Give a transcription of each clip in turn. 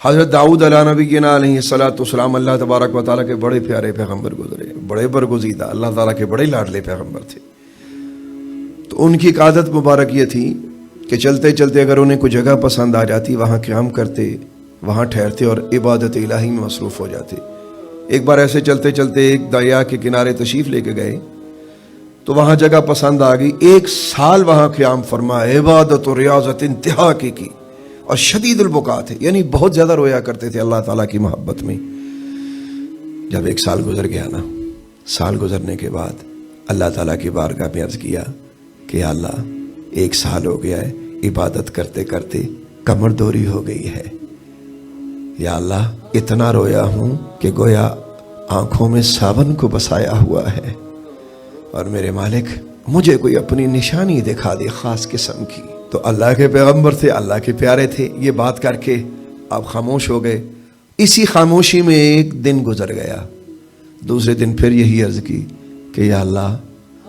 حضرت داؤد علیہ نبینا علیہ السلام اللہ تبارک و تعالیٰ کے بڑے پیارے پیغمبر گزرے، بڑے برگزیدہ، اللہ تعالیٰ کے بڑے لاڈلے پیغمبر تھے۔ تو ان کی ایک عادت مبارک یہ تھی کہ چلتے چلتے اگر انہیں کوئی جگہ پسند آ جاتی وہاں قیام کرتے، وہاں ٹھہرتے اور عبادت الہی میں مصروف ہو جاتے۔ ایک بار ایسے چلتے چلتے ایک دریا کے کنارے تشریف لے کے گئے تو وہاں جگہ پسند آ گئی، 1 سال وہاں قیام فرما، عبادت و ریاضت انتہا کی اور شدید البکا تھے، یعنی بہت زیادہ رویا کرتے تھے اللہ تعالیٰ کی محبت میں۔ جب 1 سال گزر گیا نا، سال گزرنے کے بعد اللہ تعالیٰ کی بارگاہ میں عرض کیا کہ یا اللہ 1 سال ہو گیا ہے، عبادت کرتے کرتے کمر دوری ہو گئی ہے، یا اللہ اتنا رویا ہوں کہ گویا آنکھوں میں ساون کو بسایا ہوا ہے، اور میرے مالک مجھے کوئی اپنی نشانی دکھا دے خاص قسم کی۔ تو اللہ کے پیغمبر تھے، اللہ کے پیارے تھے، یہ بات کر کے آپ خاموش ہو گئے۔ اسی خاموشی میں 1 دن گزر گیا، دوسرے دن پھر یہی عرض کی کہ یا اللہ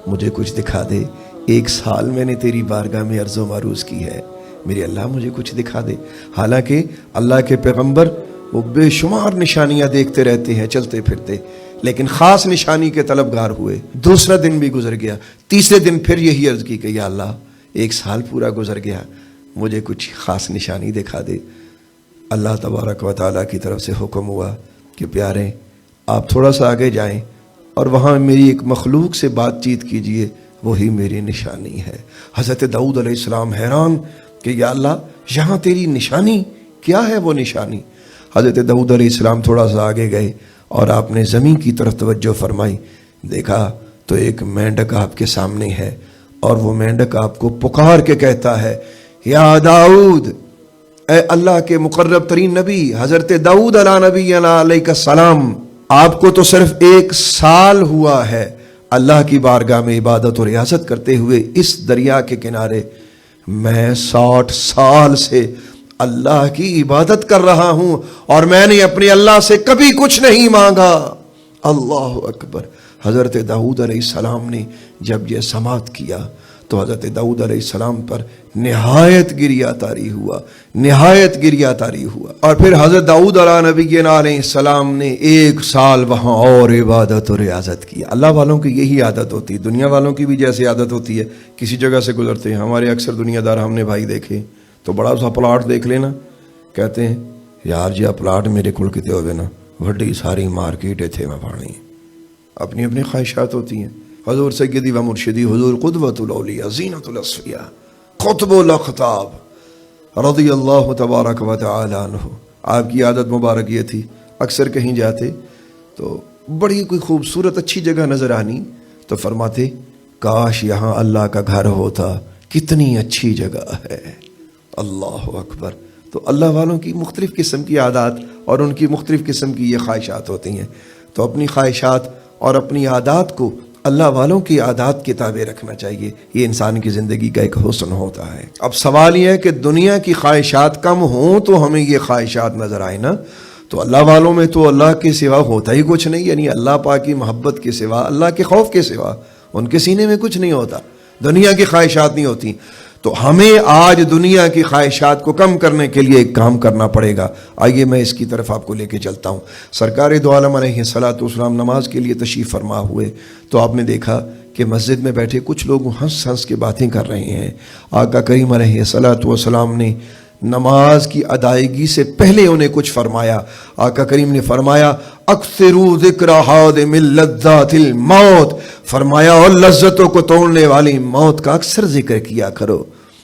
مجھے کچھ دکھا دے، 1 سال میں نے تیری بارگاہ میں عرض و معروض کی ہے، میرے اللہ مجھے کچھ دکھا دے۔ حالانکہ اللہ کے پیغمبر وہ بے شمار نشانیاں دیکھتے رہتے ہیں چلتے پھرتے، لیکن خاص نشانی کے طلبگار ہوئے۔ دوسرا دن بھی گزر گیا، تیسرے دن پھر یہی عرض کی کہ یا اللہ 1 سال پورا گزر گیا، مجھے کچھ خاص نشانی دکھا دے۔ اللہ تبارک و تعالیٰ کی طرف سے حکم ہوا کہ پیارے آپ تھوڑا سا آگے جائیں اور وہاں میری ایک مخلوق سے بات چیت کیجئے، وہی میری نشانی ہے۔ حضرت داؤد علیہ السلام حیران کہ یا اللہ یہاں تیری نشانی کیا ہے؟ وہ نشانی حضرت داؤد علیہ السلام تھوڑا سا آگے گئے اور آپ نے زمین کی طرف توجہ فرمائی، دیکھا تو ایک مینڈک آپ کے سامنے ہے، اور وہ مینڈک آپ کو پکار کے کہتا ہے یا داؤد، اے اللہ کے مقرب ترین نبی حضرت داؤد علیہ نبی علیہ السلام، آپ کو تو صرف 1 سال ہوا ہے اللہ کی بارگاہ میں عبادت و ریاضت کرتے ہوئے، اس دریا کے کنارے میں 60 سال سے اللہ کی عبادت کر رہا ہوں، اور میں نے اپنے اللہ سے کبھی کچھ نہیں مانگا۔ اللہ اکبر۔ حضرت داؤد علیہ السلام نے جب یہ سماعت کیا تو حضرت داؤد علیہ السلام پر نہایت گریہ طاری ہوا، نہایت گریہ طاری ہوا۔ اور پھر حضرت داؤد علیہ نبی علیہ السلام نے 1 سال وہاں اور عبادت و ریاضت کی۔ اللہ والوں کی یہی عادت ہوتی ہے، دنیا والوں کی بھی جیسی عادت ہوتی ہے، کسی جگہ سے گزرتے ہیں، ہمارے اکثر دنیا دار ہم نے بھائی دیکھے تو بڑا سا پلاٹ دیکھ لینا، کہتے ہیں یار جی پلاٹ میرے کل کتے ہوئے نا، وڈی ساری مارکیٹ تھے میں پانی، اپنی اپنی خواہشات ہوتی ہیں۔ حضور سیدی و مرشدی حضور قدوۃ الاولیاء زینۃ الاصفیاء قطب الاقطاب رضی اللہ تبارک و تعالی عنہ، آپ کی عادت مبارک یہ تھی، اکثر کہیں جاتے تو بڑی کوئی خوبصورت اچھی جگہ نظر آنی تو فرماتے کاش یہاں اللہ کا گھر ہوتا، کتنی اچھی جگہ ہے۔ اللہ اکبر۔ تو اللہ والوں کی مختلف قسم کی عادات اور ان کی مختلف قسم کی یہ خواہشات ہوتی ہیں، تو اپنی خواہشات اور اپنی عادات کو اللہ والوں کی عادات کے تابع رکھنا چاہیے، یہ انسان کی زندگی کا ایک حسن ہوتا ہے۔ اب سوال یہ ہے کہ دنیا کی خواہشات کم ہوں تو ہمیں یہ خواہشات نظر آئے نا، تو اللہ والوں میں تو اللہ کے سوا ہوتا ہی کچھ نہیں، یعنی اللہ پاک کی محبت کے سوا، اللہ کے خوف کے سوا ان کے سینے میں کچھ نہیں ہوتا، دنیا کی خواہشات نہیں ہوتی۔ تو ہمیں آج دنیا کی خواہشات کو کم کرنے کے لیے ایک کام کرنا پڑے گا۔ آئیے میں اس کی طرف آپ کو لے کے چلتا ہوں۔ سرکار دو عالم علیہ الصلوۃ والسلام نماز کے لیے تشریف فرما ہوئے تو آپ نے دیکھا کہ مسجد میں بیٹھے کچھ لوگ ہنس ہنس کے باتیں کر رہے ہیں۔ آقا کریم علیہ الصلوۃ والسلام نے نماز کی ادائیگی سے پہلے انہیں کچھ فرمایا۔ آقا کریم نے فرمایا اکثروا ذکر حادم اللذات الموت، فرمایا اور لذتوں کو توڑنے والی موت کا اکثر ذکر کیا کرو۔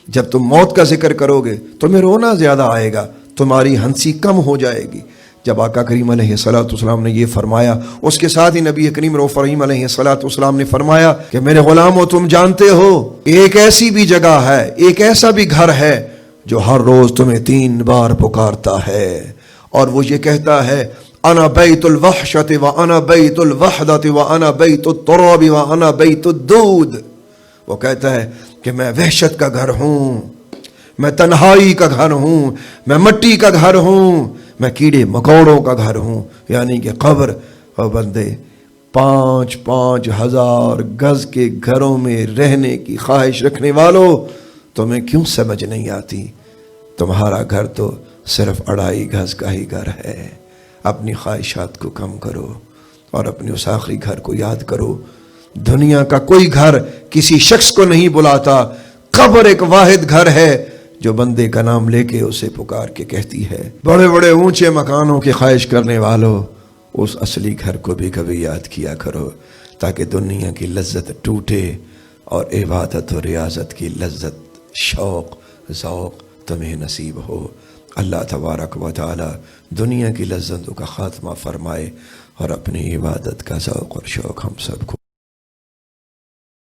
جب تم موت کا ذکر کرو گے تمہیں رونا زیادہ آئے گا، تمہاری ہنسی کم ہو جائے گی۔ جب آقا کریم علیہ الصلوۃ والسلام نے یہ فرمایا، اس کے ساتھ ہی نبی کریم رؤوف رحیم علیہ الصلوۃ والسلام نے فرمایا کہ میرے غلامو تم جانتے ہو ایک ایسی بھی جگہ ہے، ایک ایسا بھی گھر ہے جو ہر روز تمہیں 3 بار پکارتا ہے، اور وہ یہ کہتا ہے انا بیت الوحشت و انا بیت الوحدت و انا بیت التراب و انا بیت الدود۔ وہ کہتا ہے کہ میں وحشت کا گھر ہوں، میں تنہائی کا گھر ہوں، میں مٹی کا گھر ہوں، میں کیڑے مکوڑوں کا گھر ہوں، یعنی کہ قبر۔ اور بندے 5-5 ہزار گز کے گھروں میں رہنے کی خواہش رکھنے والوں، تمہیں کیوں سمجھ نہیں آتی؟ تمہارا گھر تو صرف 2.5 گز کا ہی گھر ہے. اپنی خواہشات کو کم کرو اور اپنے اس آخری گھر کو یاد کرو. دنیا کا کوئی گھر کسی شخص کو نہیں بلاتا. قبر ایک واحد گھر ہے جو بندے کا نام لے کے اسے پکار کے کہتی ہے. بڑے بڑے اونچے مکانوں کی خواہش کرنے والوں، اس اصلی گھر کو بھی کبھی یاد کیا کرو تاکہ دنیا کی لذت ٹوٹے اور عبادت و ریاضت کی لذت، شوق، ذوق تمہیں نصیب ہو. اللہ تبارک و تعالی دنیا کی لذتوں کا خاتمہ فرمائے اور اپنی عبادت کا ذوق اور شوق ہم سب کو